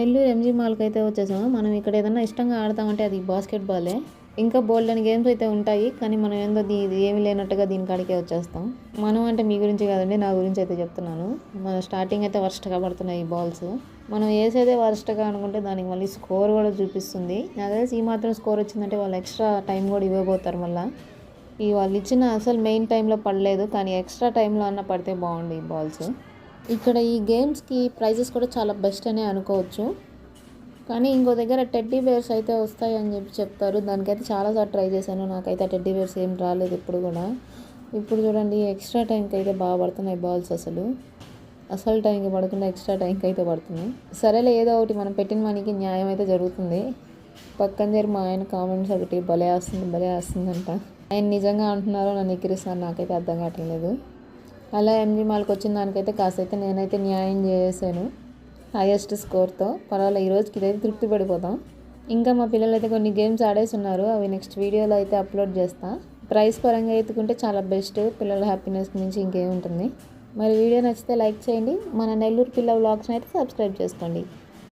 Nellore MG మాల్కి అయితే వచ్చేసాము. మనం ఇక్కడ ఏదైనా ఇష్టంగా ఆడతామంటే అది బాస్కెట్ బాలే. ఇంకా బోల్డ్ అని గేమ్స్ అయితే ఉంటాయి, కానీ మనం ఏందో ఇది ఏమి లేనట్టుగా దీని కాడికే వచ్చేస్తాం. మనం అంటే మీ గురించి కాదండి, నా గురించి అయితే చెప్తున్నాను. మన స్టార్టింగ్ అయితే వర్స్ట్గా పడుతున్నాయి ఈ బాల్స్. మనం వేసేదే వర్స్ట్గా అనుకుంటే దానికి మళ్ళీ స్కోర్ కూడా చూపిస్తుంది. నాకు తెలిసి ఈ మాత్రం స్కోర్ వచ్చిందంటే వాళ్ళు ఎక్స్ట్రా టైం కూడా ఇవ్వబోతారు. మళ్ళీ ఈ వాళ్ళు ఇచ్చిన అసలు మెయిన్ టైంలో పడలేదు, కానీ ఎక్స్ట్రా టైంలో అన్న పడితే బాగుండు ఈ బాల్స్. ఇక్కడ ఈ గేమ్స్కి ప్రైజెస్ కూడా చాలా బెస్ట్ అనే అనుకోవచ్చు. కానీ ఇంకో దగ్గర టెడ్డీ బేర్స్ అయితే వస్తాయి అని చెప్తారు. దానికైతే చాలాసార్లు ట్రై చేశాను, నాకైతే టెడ్డీ బేర్స్ ఏం రాలేదు ఇప్పుడు కూడా. ఇప్పుడు చూడండి ఎక్స్ట్రా టైంకి అయితే బాగా పడుతున్నాయి బాల్స్. అసలు టైంకి పడకుండా ఎక్స్ట్రా టైంకి అయితే పడుతున్నాయి. సరేలే, ఏదో ఒకటి మనం పెట్టిన మనకి న్యాయం అయితే జరుగుతుంది. పక్కన జరిగి మా ఆయన కామెంట్స్ ఒకటి భలే వస్తుంది అంట. ఆయన నిజంగా అంటున్నారో నన్ను ఎక్కిరిస్తున్నారు, నాకైతే అర్థం కావట్లేదు. అలా ఎంజీ మాల్కి వచ్చిన దానికైతే కాసైతే నేనైతే న్యాయం చేశాను హైయెస్ట్ స్కోర్తో. పర్వాలేదు, ఈరోజుకి ఇదైతే తృప్తి పడిపోతాం. ఇంకా మా పిల్లలు అయితే కొన్ని గేమ్స్ ఆడేస్తున్నారు, అవి నెక్స్ట్ వీడియోలో అయితే అప్లోడ్ చేస్తా. ప్రైస్ పరంగా ఎత్తుకుంటే చాలా బెస్ట్, పిల్లల హ్యాపీనెస్ నుంచి ఇంకేముంటుంది. మరి వీడియో నచ్చితే లైక్ చేయండి, మన నెల్లూరు పిల్ల వ్లాగ్స్ని అయితే సబ్స్క్రైబ్ చేసుకోండి.